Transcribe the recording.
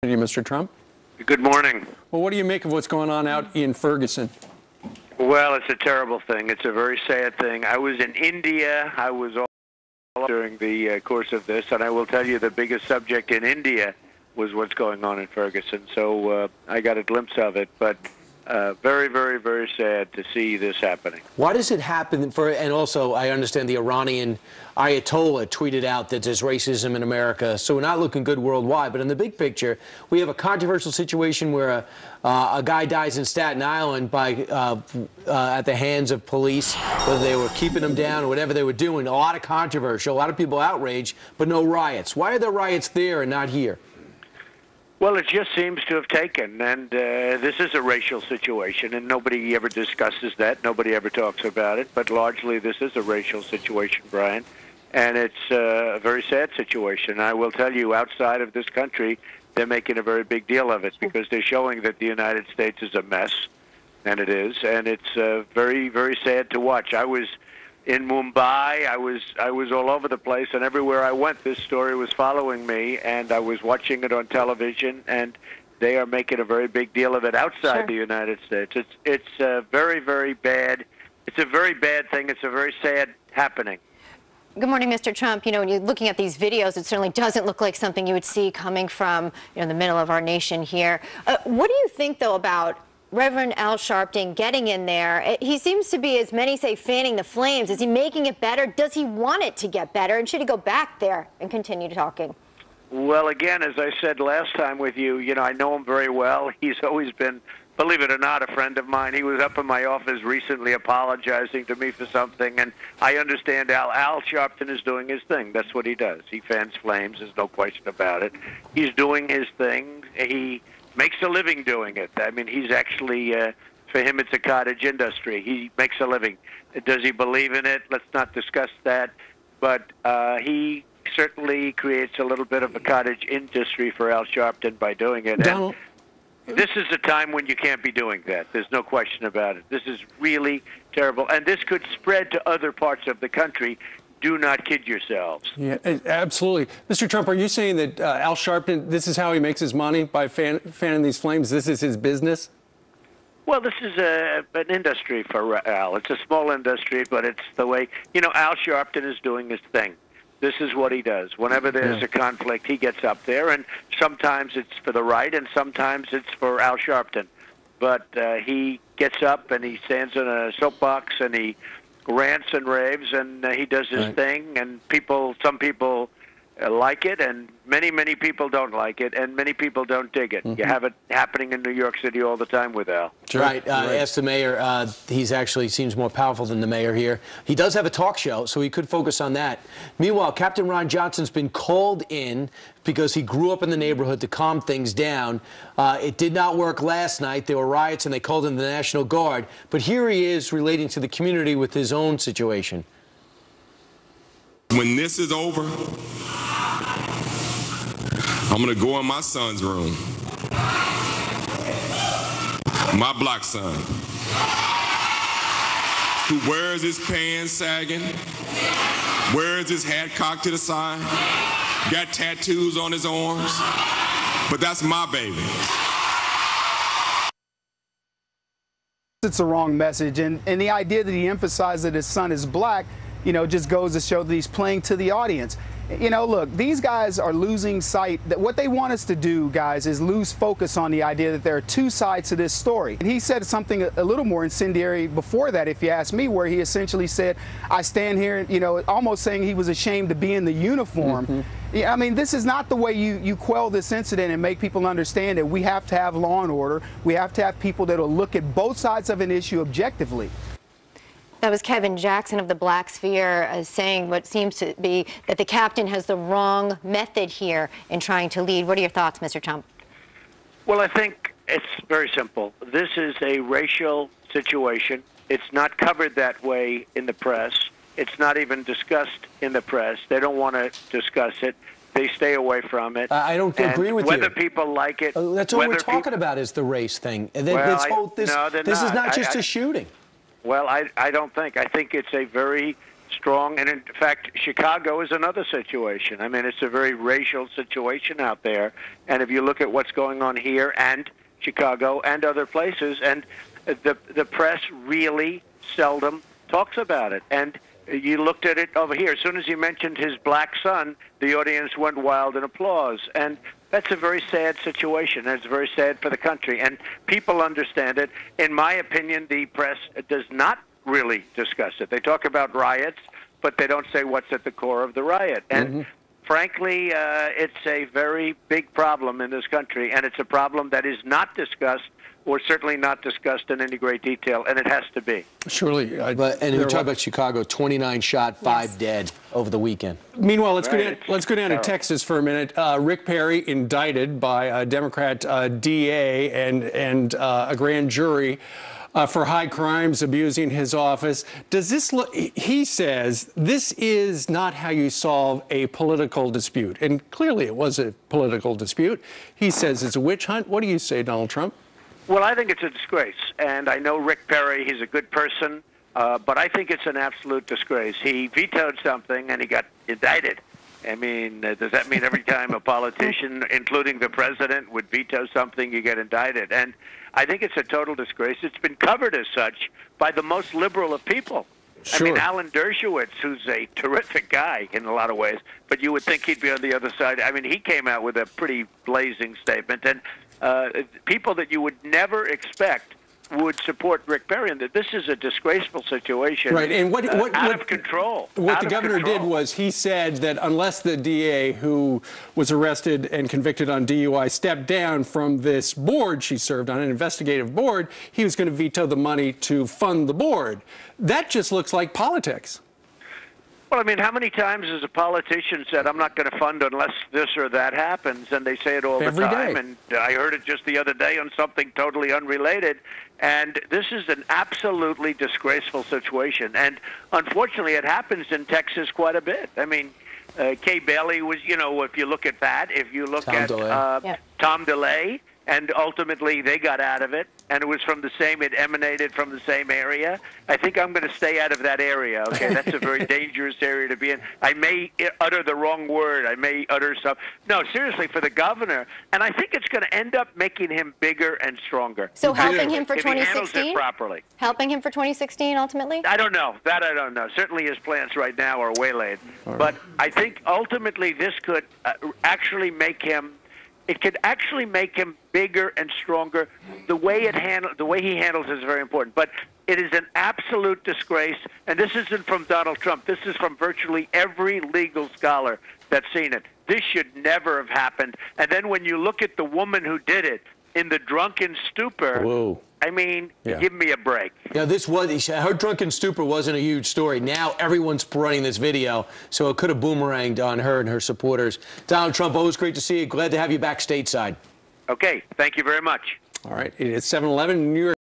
You, Mr. Trump. Good morning. Well, what do you make of what's going on out in Ferguson? Well, it's a terrible thing. It's a very sad thing. I was in India. I was all during the course of this, and I will tell you the biggest subject in India was what's going on in Ferguson. So I got a glimpse of it, but very, very, very sad to see this happening. Why does it happen? And also, I understand the Iranian Ayatollah tweeted out that there's racism in America, so we're not looking good worldwide. But in the big picture, we have a controversial situation where a guy dies in Staten Island by at the hands of police, whether they were keeping him down or whatever they were doing. A lot of controversial, a lot of people outraged, but no riots. Why are there riots there and not here? Well, it just seems to have taken, and this is a racial situation, and nobody ever discusses that. Nobody ever talks about it, but largely this is a racial situation, Brian, and it's a very sad situation. I will tell you, outside of this country, they're making a very big deal of it because they're showing that the United States is a mess, and it is, and it's very, very sad to watch. I was in Mumbai. I was all over the place, and everywhere I went, this story was following me, and I was watching it on television, and they are making a very big deal of it outside the United States. It's very, very bad. It's a very bad thing. It's a very sad happening. Good morning, Mr. Trump. You know, when you're looking at these videos, it certainly doesn't look like something you would see coming from, the middle of our nation here. What do you think, though, about Reverend Al Sharpton getting in there? He seems to be, as many say, fanning the flames. Is he making it better? Does he want it to get better? And should he go back there and continue talking? Well, again, as I said last time with you, I know him very well. He's always been, believe it or not, a friend of mine. He was up in my office recently apologizing to me for something, and I understand Al Sharpton is doing his thing. That's what he does. He fans flames. There's no question about it. He's doing his thing. He makes a living doing it. I mean, he's actually, for him, it's a cottage industry. He makes a living. Does he believe in it? Let's not discuss that. But he certainly creates a little bit of a cottage industry for Al Sharpton by doing it. Donald, and this is a time when you can't be doing that. There's no question about it. This is really terrible. And this could spread to other parts of the country. Do not kid yourselves. Yeah, absolutely. Mr. Trump, are you saying that Al Sharpton, this is how he makes his money, by fanning these flames? This is his business? Well, this is an industry for Al. It's a small industry, but it's the way, Al Sharpton is doing his thing. This is what he does. Whenever there's a conflict, he gets up there, and sometimes it's for the right, and sometimes it's for Al Sharpton. But he gets up, and he stands in a soapbox, and he rants and raves, and he does his thing, and some people like it, and many people don't like it, and many people don't dig it. You have it happening in New York City all the time with Al. Right. Ask the mayor. He's actually seems more powerful than the mayor here. He does have a talk show, so he could focus on that. Meanwhile, Captain Ron Johnson's been called in because he grew up in the neighborhood to calm things down. It did not work last night. There were riots, and they called in the National Guard. But here he is relating to the community with his own situation. When this is over, I'm going to go in my son's room. My black son, who wears his pants sagging, wears his hat cocked to the side, got tattoos on his arms, but that's my baby. It's the wrong message, and the idea that he emphasized that his son is black, just goes to show that he's playing to the audience. Look, these guys are losing sight. That what they want us to do, guys, is lose focus on the idea that there are two sides to this story. And he said something a little more incendiary before that, if you ask me, where he essentially said, I stand here, almost saying he was ashamed to be in the uniform. Yeah, I mean, this is not the way you quell this incident and make people understand that we have to have law and order. We have to have people that will look at both sides of an issue objectively. That was Kevin Jackson of the Black Sphere saying what seems to be that the captain has the wrong method here in trying to lead. What are your thoughts, Mr. Trump? Well, I think it's very simple. This is a racial situation. It's not covered that way in the press. It's not even discussed in the press. They don't want to discuss it. They stay away from it. I don't agree with you. Whether people like it. That's all we're talking about is the race thing. This is not just a shooting. Well, I don't think. I think it's a very strong. And in fact, Chicago is another situation. I mean, it's a very racial situation out there. And if you look at what's going on here and Chicago and other places, and the press really seldom talks about it. And you looked at it over here. As soon as you mentioned his black son, the audience went wild in applause. And that's a very sad situation. It's very sad for the country. And people understand it. In my opinion, the press does not really discuss it. They talk about riots, but they don't say what's at the core of the riot. And frankly, it's a very big problem in this country, and it's a problem that is not discussed, or certainly not discussed in any great detail, and it has to be. Surely. And we talk about Chicago, 29 shot, 5 dead over the weekend. Meanwhile, let's go down to Texas for a minute. Rick Perry indicted by a Democrat DA and a grand jury for high crimes, abusing his office. Does this look? He says this is not how you solve a political dispute, and clearly it was a political dispute. He says it's a witch hunt. What do you say, Donald Trump? Well, I think it's a disgrace, and I know Rick Perry, he's a good person, but I think it's an absolute disgrace. He vetoed something, and he got indicted. I mean, does that mean every time a politician, including the president, would veto something, you get indicted? And I think it's a total disgrace. It's been covered as such by the most liberal of people. Sure. I mean, Alan Dershowitz, who's a terrific guy in a lot of ways, but you would think he'd be on the other side. I mean, he came out with a pretty blazing statement, and people that you would never expect would support Rick Perry, and that this is a disgraceful situation. Right, and what out of control. What the governor did was he said that unless the DA who was arrested and convicted on DUI stepped down from this board she served on, an investigative board, he was going to veto the money to fund the board. That just looks like politics. Well, I mean, how many times has a politician said, I'm not going to fund unless this or that happens, and they say it all Every the time. day. And I heard it just the other day on something totally unrelated. And this is an absolutely disgraceful situation. And unfortunately, it happens in Texas quite a bit. I mean, Kay Bailey was, you know, if you look at that, if you look at Tom DeLay, and ultimately they got out of it, and it was from the same, it emanated from the same area. I think I'm going to stay out of that area, okay? That's a very dangerous area to be in. I may utter the wrong word. I may utter some. No, seriously, for the governor, and I think it's going to end up making him bigger and stronger. So helping him for if 2016? He handles it properly. Helping him for 2016, ultimately? I don't know. That I don't know. Certainly his plans right now are waylaid. But I think ultimately this could actually make him, it could actually make him bigger and stronger. The way he handles it is very important. But it is an absolute disgrace, and this isn't from Donald Trump. This is from virtually every legal scholar that's seen it. This should never have happened. And then when you look at the woman who did it in the drunken stupor, whoa. I mean, give me a break. Yeah, her drunken stupor wasn't a huge story. Now everyone's running this video, so it could have boomeranged on her and her supporters. Donald Trump, always great to see you. Glad to have you back stateside. Okay, thank you very much. All right, it's 7-Eleven in New York.